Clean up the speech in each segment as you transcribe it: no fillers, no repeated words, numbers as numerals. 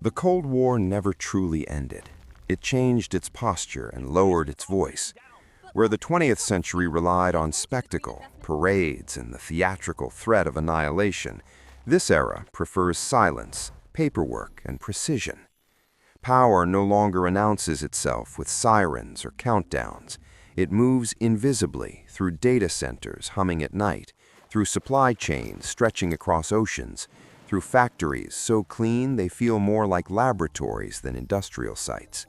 The Cold War never truly ended. It changed its posture and lowered its voice. Where the 20th century relied on spectacle, parades, and the theatrical threat of annihilation, this era prefers silence, paperwork, and precision. Power no longer announces itself with sirens or countdowns. It moves invisibly through data centers humming at night, through supply chains stretching across oceans, through factories so clean they feel more like laboratories than industrial sites.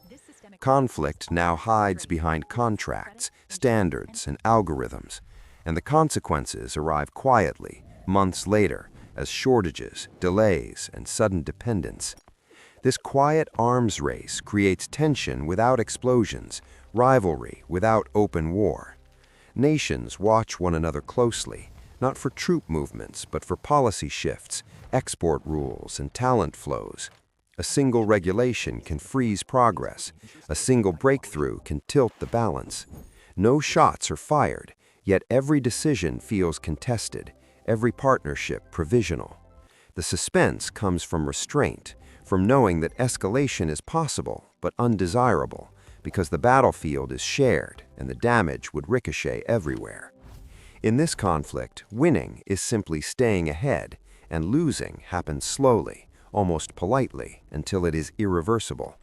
Conflict now hides behind contracts, standards, and algorithms, and the consequences arrive quietly, months later, as shortages, delays, and sudden dependence. This quiet arms race creates tension without explosions, rivalry without open war. Nations watch one another closely, not for troop movements, but for policy shifts, export rules, and talent flows. A single regulation can freeze progress. A single breakthrough can tilt the balance. No shots are fired, yet every decision feels contested, every partnership provisional. The suspense comes from restraint, from knowing that escalation is possible but undesirable, because the battlefield is shared and the damage would ricochet everywhere. In this conflict, winning is simply staying ahead, and losing happens slowly, almost politely, until it is irreversible.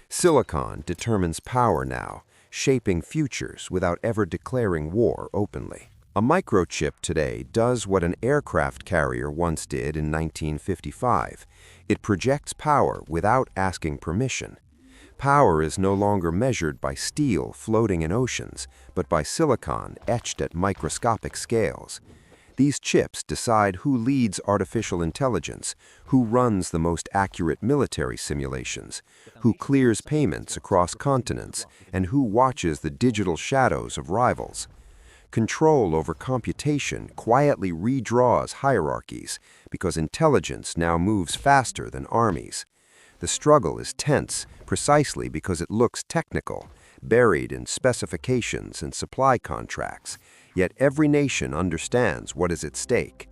Silicon determines power now, shaping futures without ever declaring war openly. A microchip today does what an aircraft carrier once did in 1955. It projects power without asking permission. Power is no longer measured by steel floating in oceans, but by silicon etched at microscopic scales. These chips decide who leads artificial intelligence, who runs the most accurate military simulations, who clears payments across continents, and who watches the digital shadows of rivals. Control over computation quietly redraws hierarchies because intelligence now moves faster than armies. The struggle is tense precisely because it looks technical, buried in specifications and supply contracts, yet every nation understands what is at stake.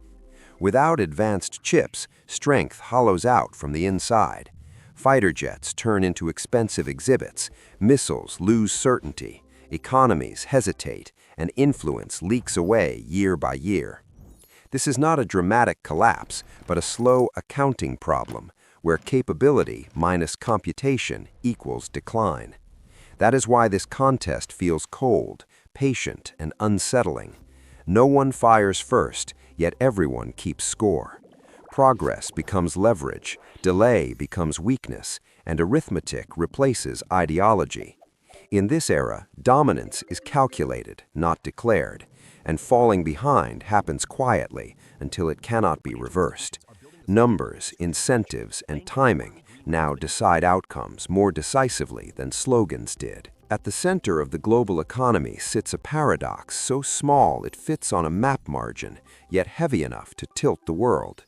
Without advanced chips, strength hollows out from the inside. Fighter jets turn into expensive exhibits, missiles lose certainty, economies hesitate, and influence leaks away year by year. This is not a dramatic collapse, but a slow accounting problem, where capability minus computation equals decline. That is why this contest feels cold, patient, and unsettling. No one fires first, yet everyone keeps score. Progress becomes leverage, delay becomes weakness, and arithmetic replaces ideology. In this era, dominance is calculated, not declared, and falling behind happens quietly until it cannot be reversed. Numbers, incentives, and timing now decide outcomes more decisively than slogans did. At the center of the global economy sits a paradox so small it fits on a map margin, yet heavy enough to tilt the world.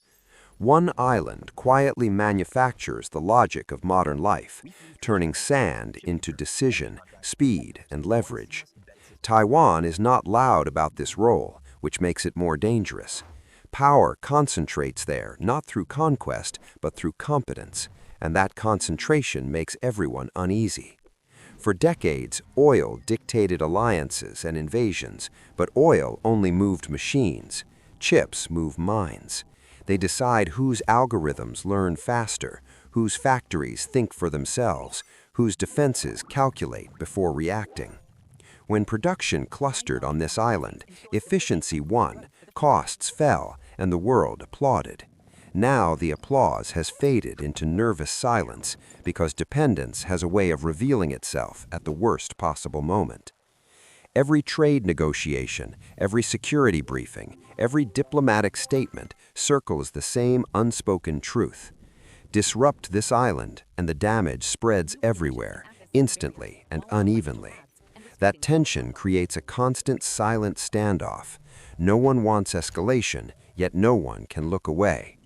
One island quietly manufactures the logic of modern life, turning sand into decision, speed, and leverage. Taiwan is not loud about this role, which makes it more dangerous. Power concentrates there, not through conquest, but through competence, and that concentration makes everyone uneasy. For decades, oil dictated alliances and invasions, but oil only moved machines. Chips move minds. They decide whose algorithms learn faster, whose factories think for themselves, whose defenses calculate before reacting. When production clustered on this island, efficiency won, costs fell, and the world applauded. Now the applause has faded into nervous silence because dependence has a way of revealing itself at the worst possible moment. Every trade negotiation, every security briefing, every diplomatic statement circles the same unspoken truth. Disrupt this island, and the damage spreads everywhere, instantly and unevenly. That tension creates a constant silent standoff. No one wants escalation, yet no one can look away.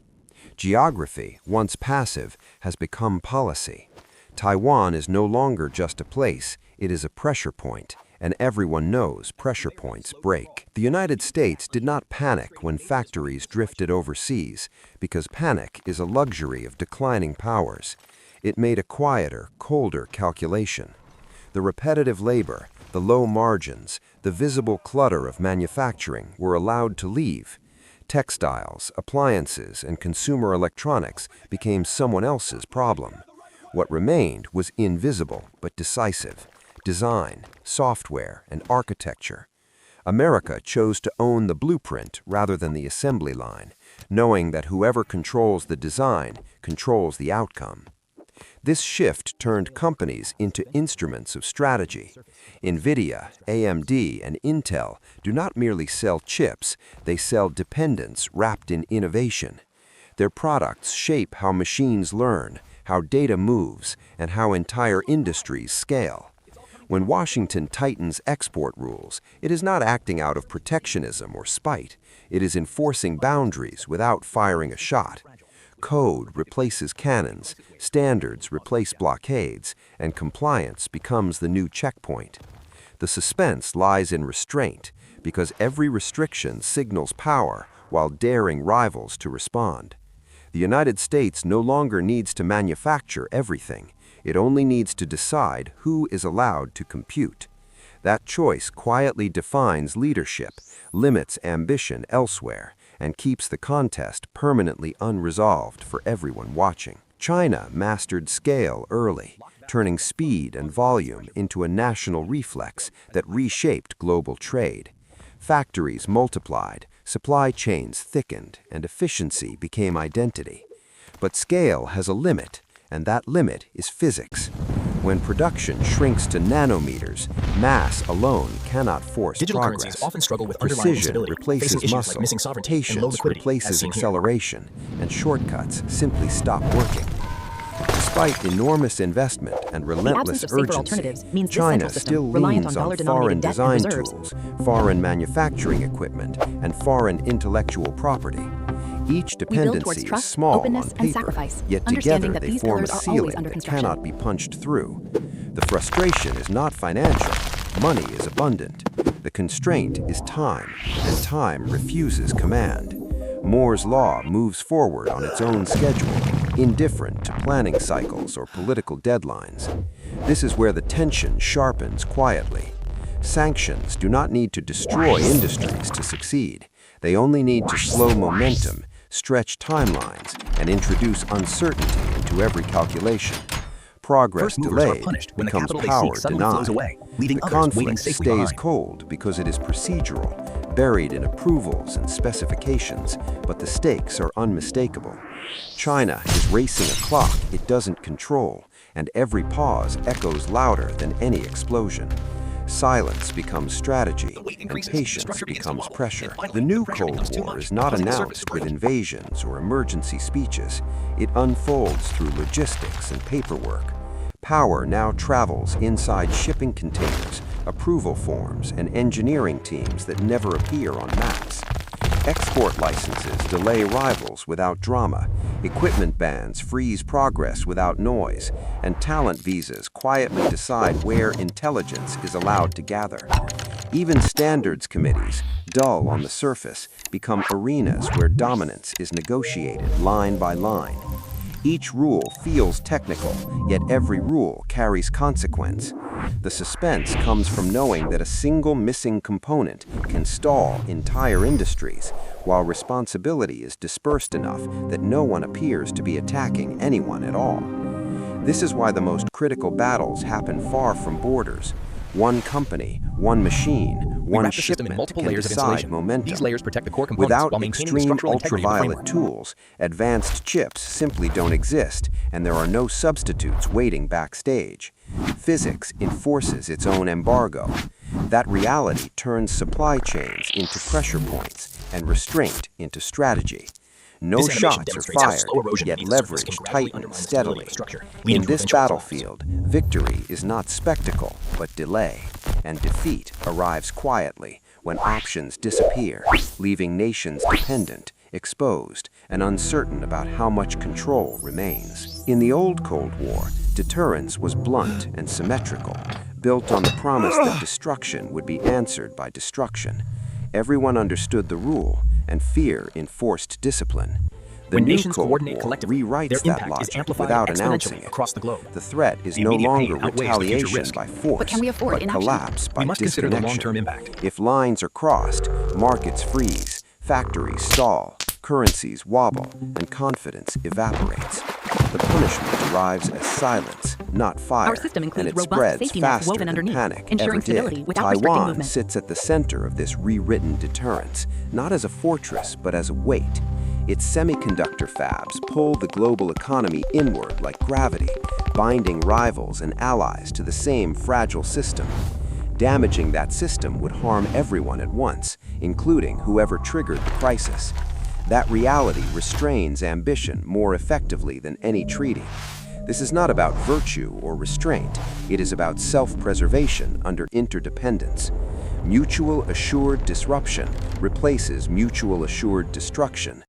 Geography, once passive, has become policy. Taiwan is no longer just a place, it is a pressure point, and everyone knows pressure points break. The United States did not panic when factories drifted overseas, because panic is a luxury of declining powers. It made a quieter, colder calculation. The repetitive labor, the low margins, the visible clutter of manufacturing were allowed to leave. Textiles, appliances, and consumer electronics became someone else's problem. What remained was invisible but decisive: design, software, and architecture. America chose to own the blueprint rather than the assembly line, knowing that whoever controls the design controls the outcome. This shift turned companies into instruments of strategy. NVIDIA, AMD, and Intel do not merely sell chips, they sell dependence wrapped in innovation. Their products shape how machines learn, how data moves, and how entire industries scale. When Washington tightens export rules, it is not acting out of protectionism or spite. It is enforcing boundaries without firing a shot. Code replaces cannons, standards replace blockades, and compliance becomes the new checkpoint. The suspense lies in restraint, because every restriction signals power while daring rivals to respond. The United States no longer needs to manufacture everything. It only needs to decide who is allowed to compute. That choice quietly defines leadership, limits ambition elsewhere, and keeps the contest permanently unresolved for everyone watching. China mastered scale early, turning speed and volume into a national reflex that reshaped global trade. Factories multiplied, supply chains thickened, and efficiency became identity. But scale has a limit, and that limit is physics. When production shrinks to nanometers, mass alone cannot force Digital progress. currencies often struggle with underlying Precision instability, facing replaces issues muscle, like missing sovereignty and low patience liquidity, as replaces seen here. acceleration, and shortcuts simply stop working. Despite enormous investment and relentless of safer urgency, alternatives means this China central system, still reliant leans on on dollar-denominated foreign debt and design reserves. tools, foreign manufacturing equipment, and foreign intellectual property. Each We build towards dependency is trust, small openness, on and paper, sacrifice, yet understanding together that they these form a pillars are always ceiling under that construction. cannot be punched through. The frustration is not financial. Money is abundant. The constraint is time, and time refuses command. Moore's law moves forward on its own schedule, indifferent to planning cycles or political deadlines. This is where the tension sharpens quietly. Sanctions do not need to destroy industries to succeed. They only need to slow momentum, stretch timelines, and introduce uncertainty into every calculation. Progress First movers are delayed punished when the becomes capital they power seek suddenly denied. flows away, leaving The others waiting conflict safely stays behind. cold because it is procedural, buried in approvals and specifications, but the stakes are unmistakable. China is racing a clock it doesn't control, and every pause echoes louder than any explosion. Silence becomes strategy, and patience becomes pressure. The new Cold War is not announced with invasions or emergency speeches. It unfolds through logistics and paperwork. Power now travels inside shipping containers, approval forms, and engineering teams that never appear on maps. Export licenses delay rivals without drama, equipment bans freeze progress without noise, and talent visas quietly decide where intelligence is allowed to gather. Even standards committees, dull on the surface, become arenas where dominance is negotiated line by line. Each rule feels technical, yet every rule carries consequence. The suspense comes from knowing that a single missing component can stall entire industries, while responsibility is dispersed enough that no one appears to be attacking anyone at all. This is why the most critical battles happen far from borders. One company, one machine, one wrap the system in shipment multiple can layers of decide insulation. momentum. These layers protect the core components Without while maintaining the extreme structural integrity of the ultraviolet framework. tools, advanced chips simply don't exist, and there are no substitutes waiting backstage. Physics enforces its own embargo. That reality turns supply chains into pressure points and restraint into strategy. No This animation shots are demonstrates how fired, slow erosion yet beneath the surface leverage can gradually tightens undermine the stability steadily. of the structure, leading In to this eventual collapse. battlefield, victory is not spectacle, but delay, and defeat arrives quietly when options disappear, leaving nations dependent, exposed, and uncertain about how much control remains. In the old Cold War, deterrence was blunt and symmetrical, built on the promise that destruction would be answered by destruction. Everyone understood the rule, and fear enforced discipline. The When new nations Cold coordinate War collectively, rewrites their that impact is logic amplified without announcing exponentially it. across the globe. The threat is The no immediate longer pain outweighs the future retaliation risk. by force, But can we afford inaction? collapse by We must consider the disconnection. long-term impact. If lines are crossed, markets freeze, factories stall, currencies wobble, and confidence evaporates. The punishment arrives as silence, not fire, Our system includes and it robust spreads safety nets faster woven than underneath, panic ensuring ever stability did. without restricting Taiwan movement. sits at the center of this rewritten deterrence, not as a fortress, but as a weight. Its semiconductor fabs pull the global economy inward like gravity, binding rivals and allies to the same fragile system. Damaging that system would harm everyone at once, including whoever triggered the crisis. That reality restrains ambition more effectively than any treaty. This is not about virtue or restraint. It is about self-preservation under interdependence. Mutual assured disruption replaces mutual assured destruction.